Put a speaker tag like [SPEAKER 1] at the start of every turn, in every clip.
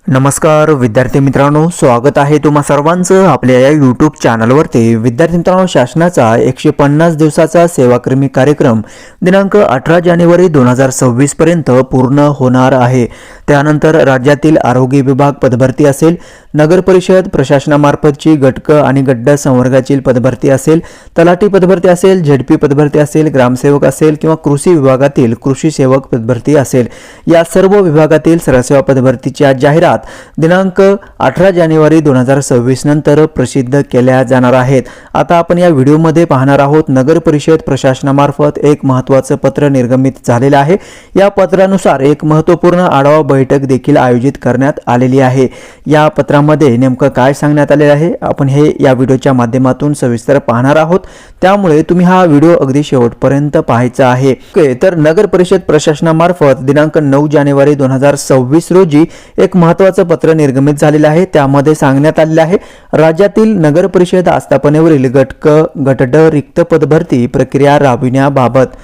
[SPEAKER 1] नमस्कार विद्यार्थी मित्रांनो, स्वागत आहे तुम्हा सर्वांचं आपल्या या यूट्यूब चॅनलवरती। विद्यार्थी मित्रांनो, शासनाचा 150 दिवसाचा सेवाकृमी कार्यक्रम दिनांक 18 जानेवारी 2026 पर्यंत पूर्ण होणार आहे। त्यानंतर राज्यातील आरोग्य विभाग पदभरती असेल, नगर परिषद प्रशासनामार्फतची गटक आणि गड्ड संवर्गाची पदभरती असेल, तलाठी पदभरती असेल, झेडपी पदभरती असेल, ग्रामसेवक असेल किंवा कृषी विभागातील कृषी सेवक पदभरती असेल, या सर्व विभागातील सरसेवा पदभरतीच्या जाहिरात दिनांक 18 जानेवारी 2026 नंतर प्रसिद्ध केल्या जाणार आहेत। आता आपण या व्हिडिओमध्ये पाहणार आहोत नगर परिषद प्रशासनामार्फत एक महत्त्वाचं पत्र निर्गमित झालेलं आहे। या पत्रानुसार एक महत्त्वपूर्ण आढावा बैठक देखील आयोजित करण्यात आलेली आहे। या पत्रामध्ये नेमकं काय सांगण्यात आले आहे आपण हे या व्हिडिओच्या माध्यमातून सविस्तर पाहणार आहोत, त्यामुळे तुम्ही हा व्हिडिओ अगदी शेवटपर्यंत पाहायचा आहे। तर नगर परिषद प्रशासनामार्फत दिनांक 9 जानेवारी 2026 रोजी एक महत्त्वाचं पत्र निर्गमित झालेलं आहे। त्यामध्ये सांगण्यात आलेले आहे राज्यातील नगर परिषद आस्थापनेवरील गटक गटड रिक्त पदभरती प्रक्रिया राबविण्याबाबत।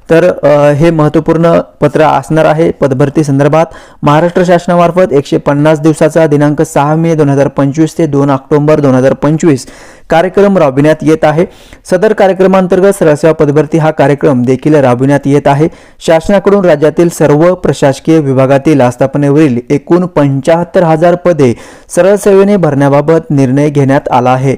[SPEAKER 1] तर हे महत्त्वपूर्ण पत्र असणार आहे। पदभरती संदर्भात महाराष्ट्र शासनामार्फत 150 दिवसाचा दिनांक 6 मे 2025 ते 2 ऑक्टोबर 2025 कार्यक्रम राबविण्यात येत आहे। सदर कार्यक्रमांतर्गत सरसेवा पदभरती हा कार्यक्रम देखील राबविण्यात येत आहे। शासनाकडून राज्यातील सर्व प्रशासकीय विभागातील आस्थापनेवरील एकूण 75,000 पदे सरळ सेवेने भरण्याबाबत निर्णय घेण्यात आला आहे।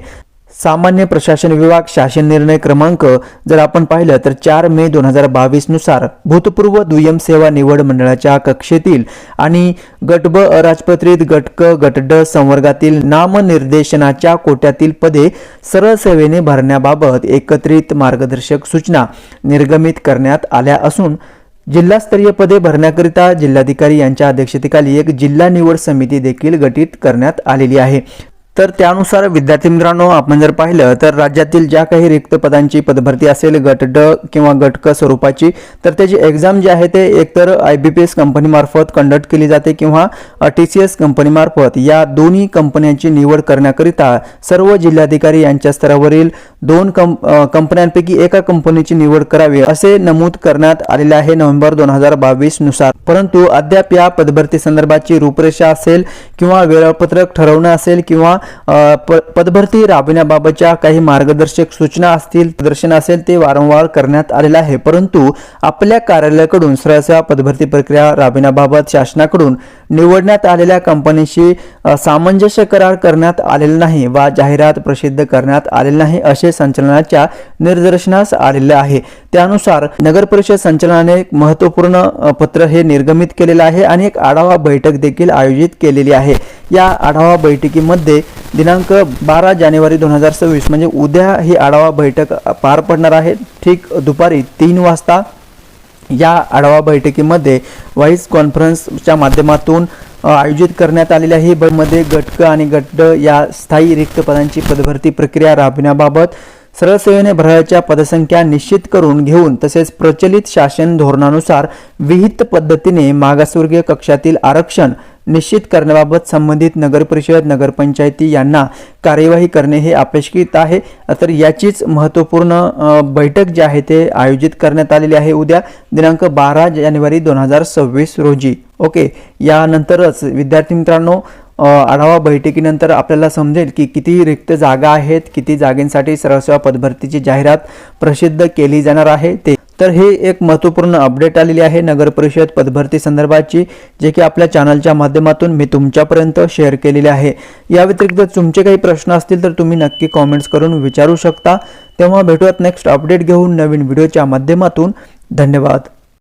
[SPEAKER 1] सामान्य प्रशासन विभाग शासन निर्णय क्रमांक जर आपण पाहिलं तर 4 मे 2022 नुसार भूतपूर्व दुय्यम सेवा निवड मंडळाच्या कक्षेतील आणि गट ब अराजपत्रित गटक गटड संवर्गातील नामनिर्देशनाच्या कोट्यातील पदे सरळ सेवेने भरण्याबाबत एकत्रित मार्गदर्शक सूचना निर्गमित करण्यात आल्या असून जिल्हास्तरीय पदे भरण्याकरिता जिल्हाधिकारी यांच्या अध्यक्षतेखाली एक जिल्हा निवड समिती देखील गठीत करण्यात आलेली आहे। तर त्यानुसार विद्यार्थी मित्रांनो, आपण जर पाहिलं तर राज्यातील ज्या काही रिक्त पदांची पदभरती असेल गटड किंवा गटक स्वरूपाची, तर त्याची एक्झाम जी आहे ते एकतर IBPS कंपनीमार्फत कंडक्ट केली जाते किंवा TCS कंपनीमार्फत। या दोन्ही कंपन्यांची निवड करण्याकरिता सर्व जिल्हाधिकारी यांच्या स्तरावरील 2 कंपन्यांपैकी एका कंपनीची निवड करावी असे नमूद करण्यात आलेले आहे नोव्हेंबर 2022 नुसार। परंतु अद्याप या पदभरती संदर्भाची रूपरेषा असेल किंवा वेळापत्रक ठरवणं असेल किंवा पदभरती राबविण्याबाबतच्या काही मार्गदर्शक सूचना असतील, प्रदर्शन असेल ते वारंवार करण्यात आलेले आहे। परंतु आपल्या कार्यालयाकडून सरसेवा पदभरती प्रक्रिया राबविण्याबाबत शासनाकडून निवडण्यात आलेल्या कंपनीशी सामंजस्य करार करण्यात आलेला नाही वा जाहिरात प्रसिद्ध करण्यात आलेली नाही असे संचालनाच्या निदर्शनास आलेले आहे। त्यानुसार नगर परिषद संचालनाने एक महत्त्वपूर्ण पत्र हे निर्गमित केलेले आहे आणि एक आढावा बैठक देखील आयोजित केलेली आहे। या आढावा बैठकीमध्ये दिनांक 12 जानेवारी 2026 म्हणजे उद्या ही आढावा बैठक पार पडणार आहे, ठीक दुपारी 3 वाजता। या आढावा बैठकीमध्ये व्हाईस कॉन्फरन्सच्या माध्यमातून आयोजित करण्यात आलेली आहे। मध्ये गटक आणि गड्ड या स्थायी रिक्त पदांची पदभरती प्रक्रिया राबविण्याबाबत सरळ सेवेने भरायच्या पदसंख्या निश्चित करून घेऊन तसेच प्रचलित शासन धोरणानुसार विहित पद्धतीने मागासवर्गीय कक्षातील आरक्षण निश्चित करण्याबाबत संबंधित नगर परिषद नगरपंचायती यांना कार्यवाही करणे हे अपेक्षित आहे। तर याचीच महत्त्वपूर्ण बैठक जी आहे ते आयोजित करण्यात आलेली आहे उद्या दिनांक 12 जानेवारी 2026 रोजी। यानंतरच विद्यार्थी मित्रांनो, आढावा बैठकीनंतर आपल्याला समजेल की किती रिक्त जागा आहेत, किती जागांसाठी सरसेवा पदभरतीची जाहिरात प्रसिद्ध केली जाणार आहे ते। तर हे एक महत्त्वपूर्ण अपडेट आलेली आहे नगर परिषद पदभरती संदर्भाची, जे की आपल्या चॅनलच्या माध्यमातून मी तुमच्यापर्यंत शेअर केलेले आहे। या व्यतिरिक्त तुमचे काही प्रश्न असतील तर तुम्ही नक्की कॉमेंट्स करून विचारू शकता। तेव्हा भेटूयात नेक्स्ट अपडेट घेऊन नवीन व्हिडिओच्या माध्यमातून। धन्यवाद।